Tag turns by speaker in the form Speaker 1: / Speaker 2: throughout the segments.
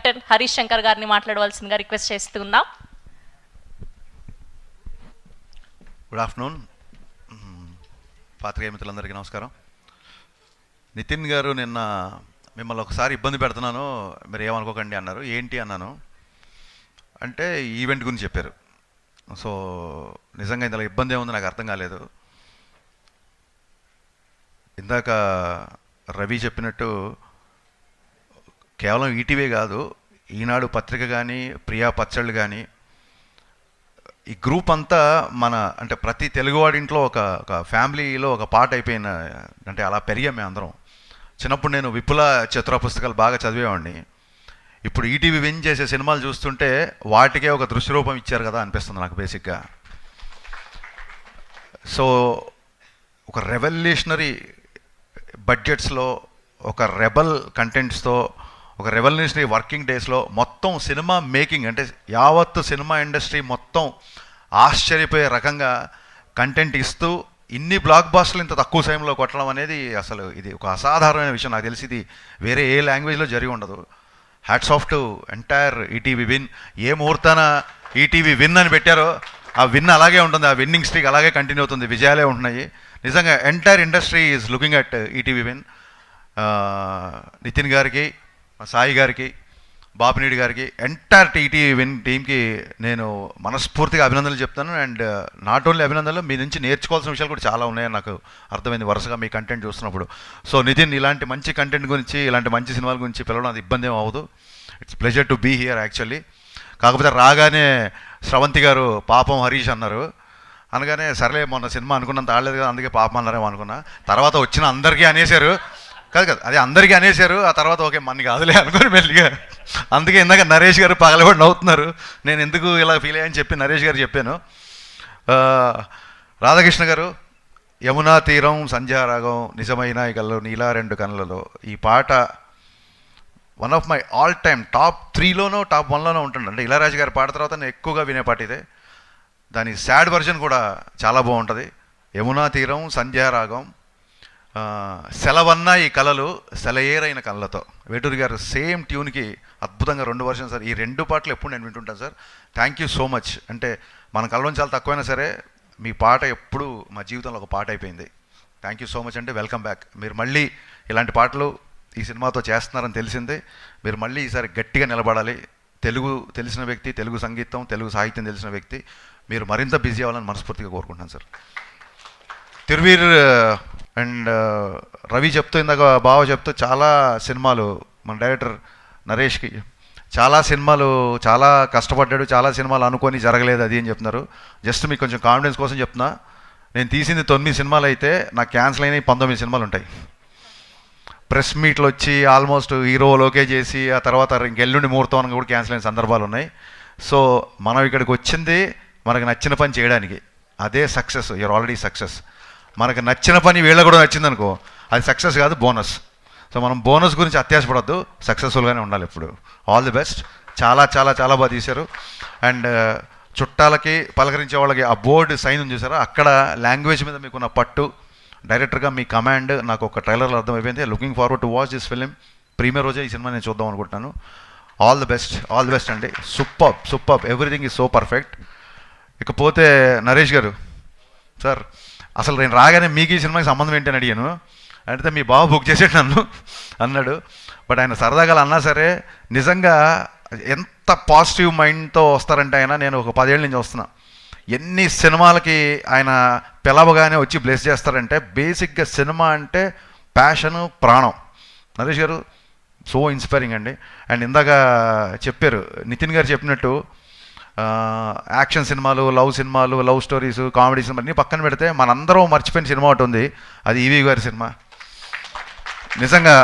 Speaker 1: Director Harish Shankar గారిని మాట్లాడవలసిందిగా request చేస్తున్నాం.
Speaker 2: Good afternoon. పాత్రికేయ మిత్రులందరికీ నమస్కారం. నితిన్ గారు నిన్న మిమ్మల్ని ఒకసారి ఇబ్బంది పెడుతున్నాను, మీరు ఏమనుకోకండి అన్నారు. ఏంటి అన్నాను అంటే ఈవెంట్ గురించి చెప్పారు. సో నిజంగా ఇందులో ఇబ్బంది ఏముంది నాకు అర్థం కాలేదు. ఇందాక రవి చెప్పినట్టు కేవలం ఈటీవీ కాదు, ఈనాడు పత్రిక కానీ, ప్రియా పచ్చళ్ళు కానీ, ఈ గ్రూప్ అంతా మన అంటే ప్రతి తెలుగువాడి ఇంట్లో ఒక ఫ్యామిలీలో ఒక పార్ట్ అయిపోయిన, అంటే అలా పెరిగాం మేము అందరం. చిన్నప్పుడు నేను విపుల చతుర పుస్తకాలు బాగా చదివేవాడిని. ఇప్పుడు ఈటీవీ విన్ చేసే సినిమాలు చూస్తుంటే వాటికే ఒక దృశ్యరూపం ఇచ్చారు కదా అనిపిస్తుంది నాకు బేసిక్గా. సో ఒక రెవల్యూషనరీ బడ్జెట్స్లో, ఒక రెబల్ కంటెంట్స్తో, ఒక రెవల్యూషనరీ వర్కింగ్ డేస్లో మొత్తం సినిమా మేకింగ్ అంటే యావత్తు సినిమా ఇండస్ట్రీ మొత్తం ఆశ్చర్యపోయే రకంగా కంటెంట్ ఇస్తూ ఇన్ని బ్లాక్ బాస్టర్లు ఇంత తక్కువ సమయంలో కొట్టడం అనేది అసలు ఇది ఒక అసాధారణమైన విషయం. నాకు తెలిసి ఇది వేరే ఏ లాంగ్వేజ్లో జరిగి ఉండదు. Hats off to entire ETV Win. ఏ ముహూర్తాన ఈటీవీ విన్ అని పెట్టారో ఆ విన్ అలాగే ఉంటుంది, ఆ విన్నింగ్ స్ట్రీక్ అలాగే కంటిన్యూ అవుతుంది, విజయాలే ఉంటున్నాయి. నిజంగా entire industry is looking at ETV Win. Nitin గారికి, సాయి గారికి, బాపినీడి గారికి, ఎంటైర్ ఈటీవీ విన్ టీమ్కి నేను మనస్ఫూర్తిగా అభినందనలు చెప్తాను. అండ్ నాట్ ఓన్లీ అభినందనలు, మీ నుంచి నేర్చుకోవాల్సిన విషయాలు కూడా చాలా ఉన్నాయని నాకు అర్థమైంది వరుసగా మీ కంటెంట్ చూస్తున్నప్పుడు. సో నితిన్, ఇలాంటి మంచి కంటెంట్ గురించి, ఇలాంటి మంచి సినిమాల గురించి పిలవడం అది ఇబ్బంది ఏం అవ్వదు. It's pleasure to be here actually. కాకపోతే రాగానే స్రవంతి గారు పాపం హరీష్ అన్నారు. అనగానే సరేలే, మొన్న సినిమా అనుకున్నంత ఆడలేదు కదా అందుకే పాపం అన్నారేమో అనుకున్నా. తర్వాత వచ్చిన అందరికీ అనేశారు, కాదు అది అందరికీ అనేశారు. ఆ తర్వాత ఓకే మన కాదులే అనుకుని మెల్లిగా. అందుకే ఇందాక నరేష్ గారు పగలబడి నవ్వుతున్నారు, నేను ఎందుకు ఇలా ఫీల్ అయ్యని చెప్పి నరేష్ గారు చెప్పాను. రాధాకృష్ణ గారు, యమునా తీరం, సంధ్యారాగం, నిజమైన కళ్ళు, నీలా రెండు కళ్ళలో, ఈ పాట one of my all time top 3లోనో టాప్ 1లోనో ఉంటుంది. అంటే ఇళయరాజా గారి పాట తర్వాత నేను ఎక్కువగా వినే పాట ఇదే. దాని సాడ్ వర్జన్ కూడా చాలా బాగుంటుంది. యమునా తీరం, సంధ్యారాగం, సెలవన్న ఈ కళలు, సెలయేరైన కళ్ళతో, వేటూరి గారు సేమ్ ట్యూన్కి అద్భుతంగా 2 వర్షన్స్ సార్. ఈ 2 పాటలు ఎప్పుడు నేను వింటుంటాను sir. Thank you so much. అంటే మన కళ్ళలో చాలా తక్కువైనా సరే మీ పాట ఎప్పుడు మా జీవితంలో ఒక పాట అయిపోయింది. థ్యాంక్ యూ సో మచ్ అండి. Welcome back. మీరు మళ్ళీ ఇలాంటి పాటలు ఈ సినిమాతో చేస్తున్నారని తెలిసిందే. మీరు మళ్ళీ ఈసారి గట్టిగా నిలబడాలి. తెలుగు తెలిసిన వ్యక్తి, తెలుగు సంగీతం, తెలుగు సాహిత్యం తెలిసిన వ్యక్తి, మీరు మరింత బిజీ అవ్వాలని మనస్ఫూర్తిగా కోరుకుంటున్నాను సార్. తిరువీర్ అండ్ రవి చెప్తూ, ఇందాక బావ చెప్తూ, చాలా సినిమాలు మన డైరెక్టర్ నరేష్కి చాలా సినిమాలు చాలా కష్టపడ్డాడు, చాలా సినిమాలు అనుకొని జరగలేదు అది అని చెప్తున్నారు. జస్ట్ మీకు కొంచెం కాన్ఫిడెన్స్ కోసం చెప్తున్నా, నేను తీసింది 9 సినిమాలు అయితే నాకు క్యాన్సిల్ అయినవి 19 సినిమాలు ఉంటాయి. ప్రెస్ మీట్లు వచ్చి ఆల్మోస్ట్ హీరోలోకే చేసి ఆ తర్వాత ఇంకెల్లుండి ముహూర్తం అని కూడా క్యాన్సిల్ అయిన సందర్భాలు ఉన్నాయి. సో మనం ఇక్కడికి వచ్చింది మనకు నచ్చిన పని చేయడానికి, అదే సక్సెస్. You're already success. మనకు నచ్చిన పని వీళ్ళ కూడా నచ్చింది అనుకో, అది సక్సెస్ కాదు, బోనస్. సో మనం బోనస్ గురించి అత్యాశపడద్దు, సక్సెస్ఫుల్గానే ఉండాలి ఎప్పుడు. All the best. చాలా చాలా చాలా బాగా తీశారు. అండ్ చుట్టాలకి పలకరించే వాళ్ళకి ఆ బోర్డు సైన్ ఉంది చూసారా, అక్కడ లాంగ్వేజ్ మీద మీకున్న పట్టు, డైరెక్టర్గా మీ కమాండ్ నాకు ఒక ట్రైలర్లో అర్థమైపోయింది. Looking forward to watch this film. Premiere రోజే ఈ సినిమా నేను చూద్దాం అనుకుంటున్నాను. All the best, all the best అండి. Super super, everything is so perfect. ఇకపోతే నరేష్ గారు సార్, అసలు నేను రాగానే మీకు ఈ సినిమాకి సంబంధం ఏంటి అని అడిగాను. అంటే మీ బావ బుక్ చేసేట నన్ను అన్నాడు. బట్ ఆయన సరదాగా అన్నా సరే నిజంగా ఎంత పాజిటివ్ మైండ్తో వస్తారంటే ఆయన, నేను ఒక 10 ఏళ్ళ నుంచి వస్తున్నా, ఎన్ని సినిమాలకి ఆయన పిలవగానే వచ్చి బ్లెస్ చేస్తారంటే, బేసిక్గా సినిమా అంటే ప్యాషను, ప్రాణం. నరేష్ గారు సో ఇన్స్పైరింగ్ అండి. అండ్ ఇందాక చెప్పారు నితిన్ గారు చెప్పినట్టు, యాక్షన్ సినిమాలు, లవ్ సినిమాలు, లవ్ స్టోరీస్, కామెడీ సినిమా అన్నీ పక్కన పెడితే మనందరం మర్చిపోయిన సినిమా ఒకటి ఉంది, అది ఈవీ గారి సినిమా. నిజంగా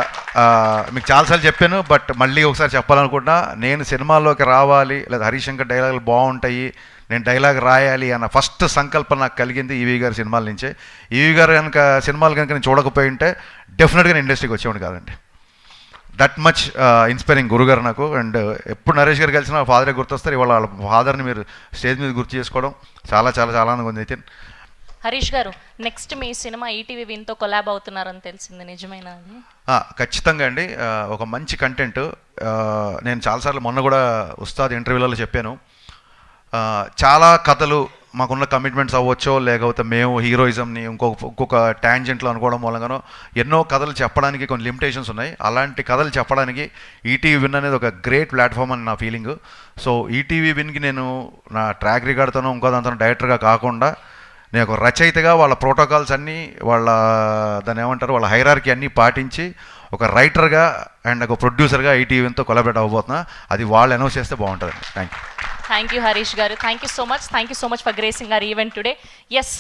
Speaker 2: మీకు చాలాసార్లు చెప్పాను, బట్ మళ్ళీ ఒకసారి చెప్పాలనుకుంటున్నా. నేను సినిమాల్లోకి రావాలి, లేదా హరీష్ శంకర్ డైలాగులు బాగుంటాయి, నేను డైలాగ్ రాయాలి అన్న ఫస్ట్ సంకల్పం నాకు కలిగింది ఈవీ గారి సినిమాల నుంచే. ఈవీ గారు కనుక సినిమాలు కనుక నేను చూడకపోయి ఉంటే డెఫినెట్గా నేను ఇండస్ట్రీకి వచ్చేవాడు కాదండి. దట్ మచ్ ఇన్స్పైరింగ్ గురుగారు నాకు. అండ్ ఎప్పుడు నరేష్ గారు కలిసిన ఫాదరే గుర్తొస్తారు. ఇవాళ వాళ్ళ ఫాదర్ని మీరు స్టేజ్ మీద గుర్తు చేసుకోవడం చాలా చాలా చాలా అనుకుంది నితిన్.
Speaker 1: హరీష్ గారు, నెక్స్ట్ మీ సినిమా ఈటీవీ విన్తో కొలాబ్ అవుతున్నారని తెలిసింది, నిజమేనా అది?
Speaker 2: ఖచ్చితంగా అండి. ఒక మంచి కంటెంట్. నేను చాలాసార్లు మొన్న కూడా ఉస్తాద్ ఇంటర్వ్యూలలో చెప్పాను. చాలా కథలు మాకున్న కమిట్మెంట్స్ అవ్వచ్చో, లేకపోతే మేము హీరోయిజంని ఇంకొక ట్యాంజెంట్లో అనుకోవడం మూలంగానో ఎన్నో కథలు చెప్పడానికి కొన్ని లిమిటేషన్స్ ఉన్నాయి. అలాంటి కథలు చెప్పడానికి ఈటీవీ విన్ అనేది ఒక గ్రేట్ ప్లాట్ఫామ్ అని నా ఫీలింగ్. సో ఈటీవీ విన్కి నేను నా ట్రాక్ రికార్డ్తోనో ఇంకో దాంతో డైరెక్టర్గా కాకుండా నేను ఒక రచయితగా వాళ్ళ ప్రోటోకాల్స్ అన్నీ, వాళ్ళ దాన్ని ఏమంటారు, వాళ్ళ హైరార్కీ అన్నీ పాటించి ఒక రైటర్గా అండ్ ఒక ప్రొడ్యూసర్గా ఈటీవీ విన్తో కొలాబరేట్ అవ్వబోతున్నా. అది వాళ్ళు అనౌన్స్ చేస్తే బాగుంటుంది. థ్యాంక్ యూ
Speaker 1: హరీష్ గారు. Thank you so much for gracing our event today. Yes,